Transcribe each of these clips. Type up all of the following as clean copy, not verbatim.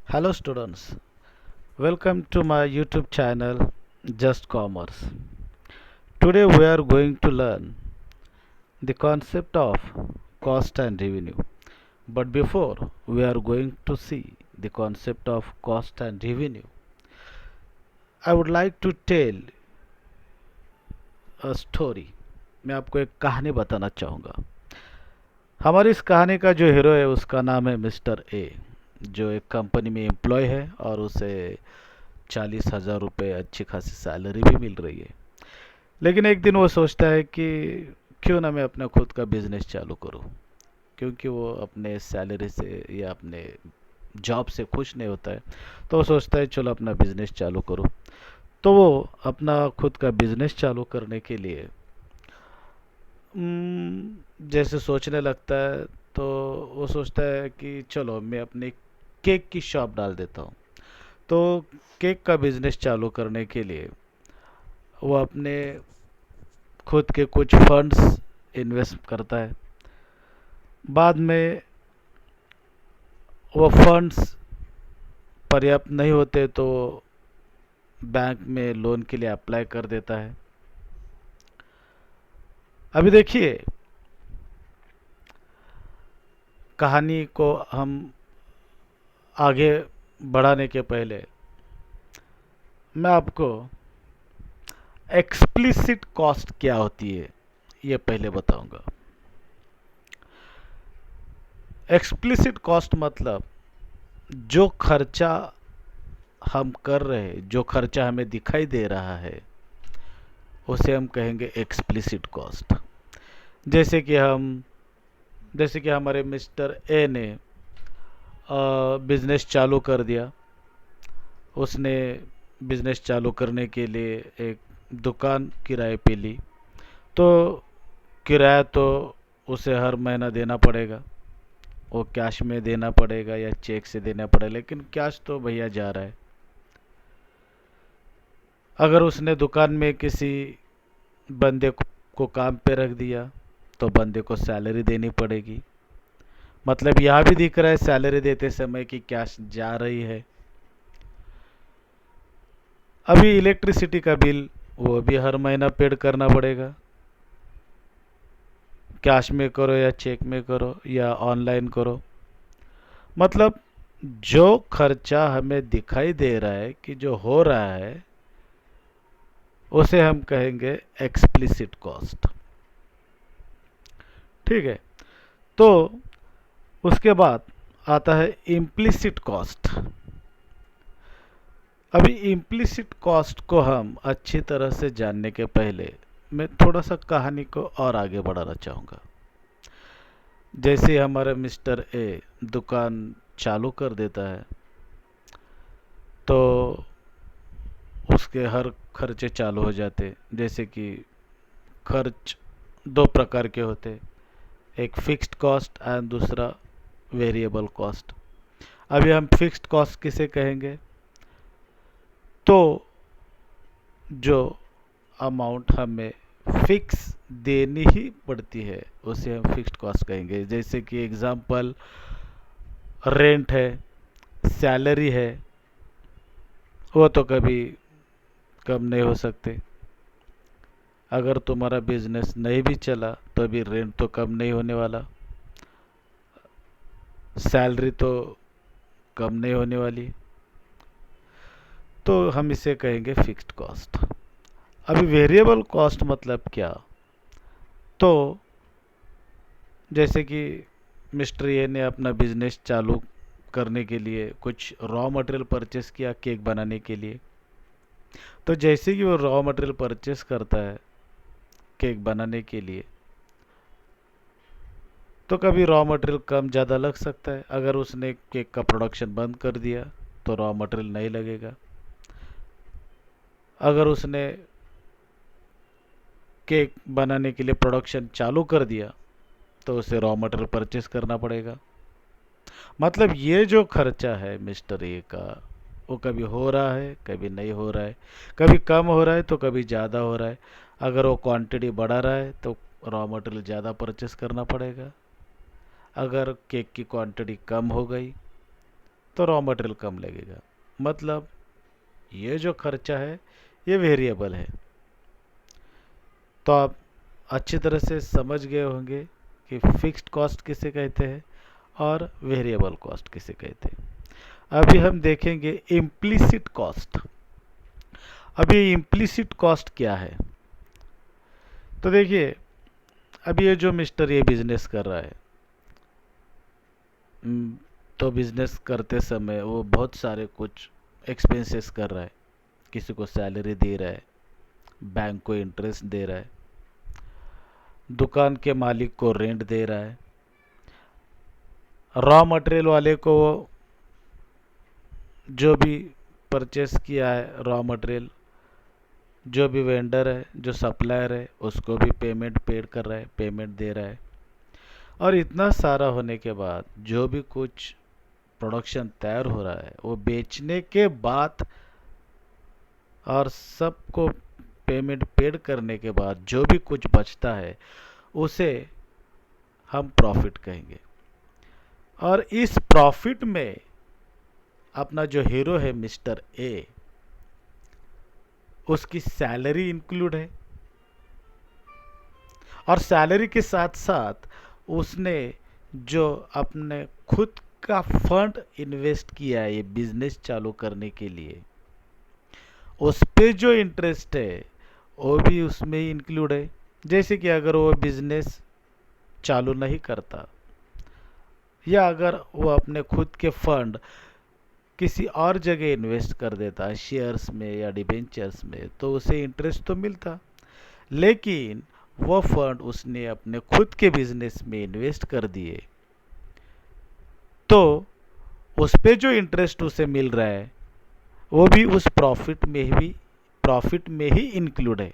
Hello students, welcome to my YouTube channel Just Commerce. Today we are going to learn the concept of cost and revenue. But before we are going to see the concept of cost and revenue, I would like to tell a story. मैं आपको एक कहानी बताना चाहूँगा। हमारी इस कहानी का जो हीरो है उसका नाम है मिस्टर ए, जो एक कंपनी में एम्प्लॉय है और उसे 40,000 रुपये अच्छी खासी सैलरी भी मिल रही है। लेकिन एक दिन वो सोचता है कि क्यों ना मैं अपना खुद का बिजनेस चालू करूं, क्योंकि वो अपने सैलरी से या अपने जॉब से खुश नहीं होता है। तो वो सोचता है चलो अपना बिजनेस चालू करूं। तो वो अपना खुद का बिजनेस चालू करने के लिए जैसे सोचने लगता है, तो वो सोचता है कि चलो मैं अपने केक की शॉप डाल देता हूँ। तो केक का बिजनेस चालू करने के लिए वो अपने खुद के कुछ फंड्स इन्वेस्ट करता है। बाद में वो फंड्स पर्याप्त नहीं होते तो बैंक में लोन के लिए अप्लाई कर देता है। अभी देखिए, कहानी को हम आगे बढ़ाने के पहले मैं आपको एक्सप्लिसिट कॉस्ट क्या होती है ये पहले बताऊंगा। एक्सप्लिसिट कॉस्ट मतलब जो खर्चा हम कर रहे हैं, जो खर्चा हमें दिखाई दे रहा है, उसे हम कहेंगे एक्सप्लिसिट कॉस्ट। जैसे कि हम जैसे कि हमारे मिस्टर ए ने बिजनेस चालू कर दिया। उसने बिजनेस चालू करने के लिए एक दुकान किराए पे ली। तो किराया तो उसे हर महीना देना पड़ेगा। वो कैश में देना पड़ेगा या चेक से देना पड़ेगा, लेकिन कैश तो भैया जा रहा है। अगर उसने दुकान में किसी बंदे को काम पे रख दिया तो बंदे को सैलरी देनी पड़ेगी। मतलब यहाँ भी दिख रहा है सैलरी देते समय कि कैश जा रही है। अभी इलेक्ट्रिसिटी का बिल वो भी हर महीना पेड करना पड़ेगा। कैश में करो या चेक में करो या ऑनलाइन करो। मतलब जो खर्चा हमें दिखाई दे रहा है कि जो हो रहा है, उसे हम कहेंगे एक्सप्लिसिट कॉस्ट। ठीक है। तो उसके बाद आता है इम्प्लिसिट कॉस्ट। अभी इम्प्लिसिट कॉस्ट को हम अच्छी तरह से जानने के पहले मैं थोड़ा सा कहानी को और आगे बढ़ाना चाहूँगा। जैसे हमारा मिस्टर ए दुकान चालू कर देता है, तो उसके हर खर्चे चालू हो जाते। जैसे कि खर्च दो प्रकार के होते, एक फिक्स्ड कॉस्ट एंड दूसरा वेरिएबल कॉस्ट। अभी हम फिक्स्ड कॉस्ट किसे कहेंगे? तो जो अमाउंट हमें फिक्स देनी ही पड़ती है उसे हम फिक्स्ड कॉस्ट कहेंगे। जैसे कि एग्जांपल, रेंट है, सैलरी है, वो तो कभी कम नहीं हो सकते। अगर तुम्हारा बिजनेस नहीं भी चला तो भी रेंट तो कम नहीं होने वाला, सैलरी तो कम नहीं होने वाली। तो हम इसे कहेंगे फिक्स्ड कॉस्ट। अभी वेरिएबल कॉस्ट मतलब क्या? तो जैसे कि मिस्टर ए ने अपना बिजनेस चालू करने के लिए कुछ रॉ मटेरियल परचेस किया केक बनाने के लिए। तो जैसे कि वो रॉ मटेरियल परचेस करता है केक बनाने के लिए, तो कभी रॉ मटेरियल कम ज़्यादा लग सकता है। अगर उसने केक का प्रोडक्शन बंद कर दिया तो रॉ मटेरियल नहीं लगेगा। अगर उसने केक बनाने के लिए प्रोडक्शन चालू कर दिया तो उसे रॉ मटेरियल परचेस करना पड़ेगा। मतलब ये जो खर्चा है मिस्टर ए का, वो कभी हो रहा है कभी नहीं हो रहा है, कभी कम हो रहा है तो कभी ज़्यादा हो रहा है। अगर वो क्वांटिटी बढ़ा रहा है तो रॉ मटेरियल ज़्यादा परचेस करना पड़ेगा। अगर केक की क्वांटिटी कम हो गई तो रॉ मटेरियल कम लगेगा। मतलब ये जो खर्चा है ये वेरिएबल है। तो आप अच्छी तरह से समझ गए होंगे कि फिक्स्ड कॉस्ट किसे कहते हैं और वेरिएबल कॉस्ट किसे कहते हैं। अभी हम देखेंगे इम्प्लिसिट कॉस्ट। अभी इम्प्लिसिट कॉस्ट क्या है? तो देखिए, अभी ये जो मिस्टर ये बिजनेस कर रहा है, तो बिजनेस करते समय वो बहुत सारे कुछ एक्सपेंसेस कर रहा है। किसी को सैलरी दे रहा है, बैंक को इंटरेस्ट दे रहा है, दुकान के मालिक को रेंट दे रहा है, रॉ मटेरियल वाले को जो भी परचेस किया है रॉ मटेरियल, जो भी वेंडर है, जो सप्लायर है, उसको भी पेमेंट पेड कर रहा है, पेमेंट दे रहा है। और इतना सारा होने के बाद जो भी कुछ प्रोडक्शन तैयार हो रहा है वो बेचने के बाद और सबको पेमेंट पेड करने के बाद जो भी कुछ बचता है उसे हम प्रॉफिट कहेंगे। और इस प्रॉफिट में अपना जो हीरो है मिस्टर ए, उसकी सैलरी इंक्लूड है। और सैलरी के साथ साथ उसने जो अपने खुद का फंड इन्वेस्ट किया है ये बिजनेस चालू करने के लिए, उस पे जो इंटरेस्ट है वो भी उसमें ही इंक्लूड है। जैसे कि अगर वो बिजनेस चालू नहीं करता या अगर वो अपने खुद के फंड किसी और जगह इन्वेस्ट कर देता, शेयर्स में या डिबेंचर्स में, तो उसे इंटरेस्ट तो मिलता, लेकिन वो फंड उसने अपने खुद के बिजनेस में इन्वेस्ट कर दिए, तो उस पे जो इंटरेस्ट उसे मिल रहा है वो भी उस प्रॉफिट में ही इंक्लूड है।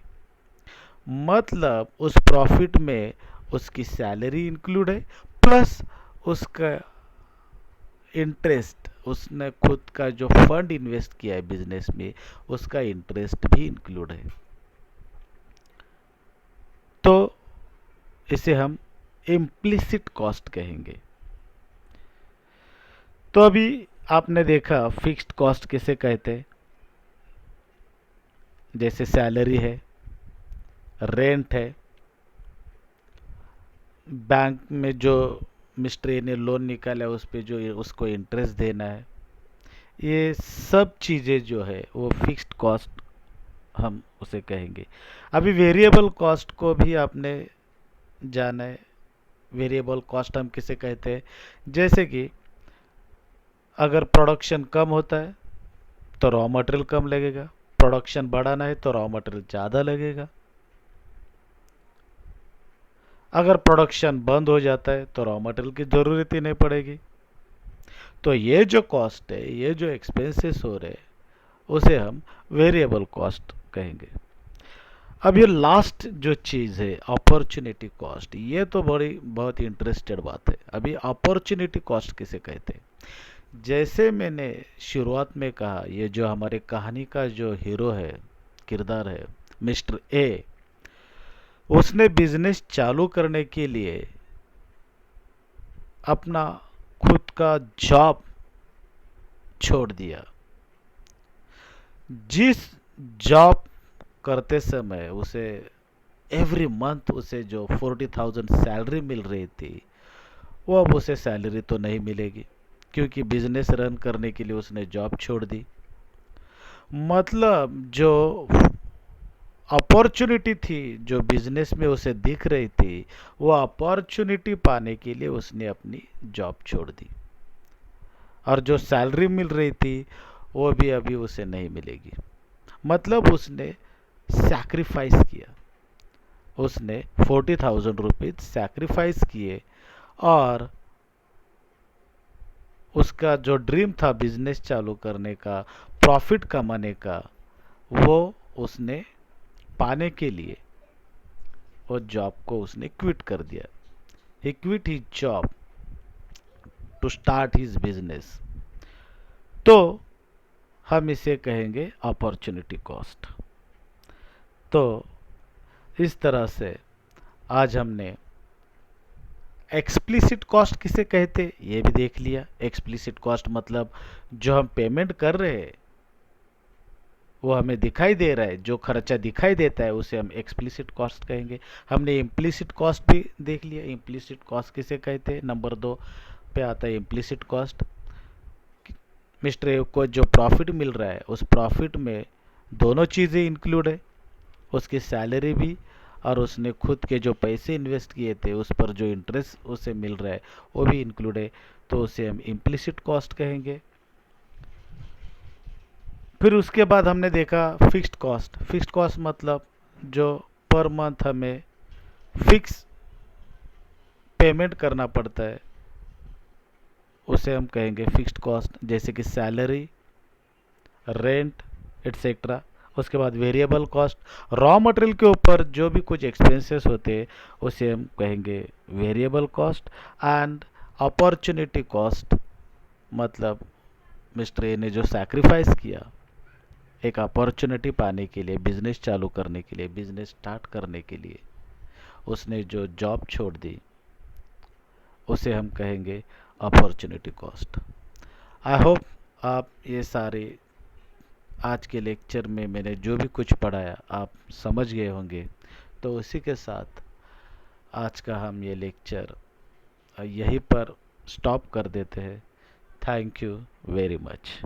मतलब उस प्रॉफिट में उसकी सैलरी इंक्लूड है, प्लस उसका इंटरेस्ट, उसने खुद का जो फंड इन्वेस्ट किया है बिजनेस में उसका इंटरेस्ट भी इंक्लूड है। तो इसे हम इम्प्लिसिट कॉस्ट कहेंगे। तो अभी आपने देखा फिक्स्ड कॉस्ट किसे कहते हैं, जैसे सैलरी है, रेंट है, बैंक में जो मिस्टर ए ने लोन निकाला है उस पे जो उसको इंटरेस्ट देना है, ये सब चीज़ें जो है वो फिक्स्ड कॉस्ट हम उसे कहेंगे। अभी वेरिएबल कॉस्ट को भी आपने जाना है। वेरिएबल कॉस्ट हम किसे कहते हैं? जैसे कि अगर प्रोडक्शन कम होता है तो रॉ मटेरियल कम लगेगा, प्रोडक्शन बढ़ाना है तो रॉ मटेरियल ज़्यादा लगेगा, अगर प्रोडक्शन बंद हो जाता है तो रॉ मटेरियल की ज़रूरत ही नहीं पड़ेगी। तो ये जो कॉस्ट है, ये जो एक्सपेंसेस हो रहे हैं, उसे हम वेरिएबल कॉस्ट कहेंगे। अब ये लास्ट जो चीज़ है अपॉर्चुनिटी कॉस्ट, ये तो बहुत ही इंटरेस्टेड बात है। अभी अपॉर्चुनिटी कॉस्ट किसे कहते हैं? जैसे मैंने शुरुआत में कहा, ये जो हमारे कहानी का जो हीरो है, किरदार है मिस्टर ए, उसने बिजनेस चालू करने के लिए अपना खुद का जॉब छोड़ दिया। जिस जॉब करते समय उसे एवरी मंथ उसे जो 40,000 सैलरी मिल रही थी, वो अब उसे सैलरी तो नहीं मिलेगी क्योंकि बिजनेस रन करने के लिए उसने जॉब छोड़ दी। मतलब जो अपॉर्चुनिटी थी जो बिजनेस में उसे दिख रही थी, वो अपॉर्चुनिटी पाने के लिए उसने अपनी जॉब छोड़ दी, और जो सैलरी मिल रही थी वो भी अभी उसे नहीं मिलेगी। मतलब उसने सैक्रिफाइस किया, उसने 40,000 रुपीज सैक्रिफाइस किए, और उसका जो ड्रीम था बिजनेस चालू करने का, प्रॉफिट कमाने का, वो उसने पाने के लिए वो जॉब को उसने क्विट कर दिया। He quit his job to start his business. तो हम इसे कहेंगे अपॉर्चुनिटी कॉस्ट। तो इस तरह से आज हमने एक्सप्लिसिट कॉस्ट किसे कहते ये भी देख लिया। एक्सप्लिसिट कॉस्ट मतलब जो हम पेमेंट कर रहे हैं वो हमें दिखाई दे रहा है, जो खर्चा दिखाई देता है उसे हम एक्सप्लिसिट कॉस्ट कहेंगे। हमने इम्प्लिसिट कॉस्ट भी देख लिया। इम्प्लिसिट कॉस्ट किसे कहते हैं, नंबर 2 पे आता है इम्प्लिसिट कॉस्ट। मिस्टर ए को जो प्रॉफिट मिल रहा है उस प्रॉफिट में दोनों चीज़ें इंक्लूड है, उसकी सैलरी भी और उसने खुद के जो पैसे इन्वेस्ट किए थे उस पर जो इंटरेस्ट उसे मिल रहा है वो भी इंक्लूड है, तो उसे हम इम्प्लिसिट कॉस्ट कहेंगे। फिर उसके बाद हमने देखा फिक्स्ड कॉस्ट। फिक्स्ड कॉस्ट मतलब जो पर मंथ हमें फिक्स पेमेंट करना पड़ता है उसे हम कहेंगे फिक्स्ड कॉस्ट, जैसे कि सैलरी, रेंट एटसेट्रा। उसके बाद वेरिएबल कॉस्ट, रॉ मटेरियल के ऊपर जो भी कुछ एक्सपेंसेस होते हैं उसे हम कहेंगे variable cost. And opportunity cost मतलब मिस्टर ए ने जो सैक्रिफाइस किया एक अपॉर्चुनिटी पाने के लिए, बिजनेस चालू करने के लिए, बिजनेस स्टार्ट करने के लिए उसने जो जॉब छोड़ दी उसे हम कहेंगे अपॉर्चुनिटी कॉस्ट। आई होप आप ये सारे आज के लेक्चर में मैंने जो भी कुछ पढ़ाया आप समझ गए होंगे। तो उसी के साथ आज का हम ये लेक्चर यहीं पर स्टॉप कर देते हैं। Thank you very much.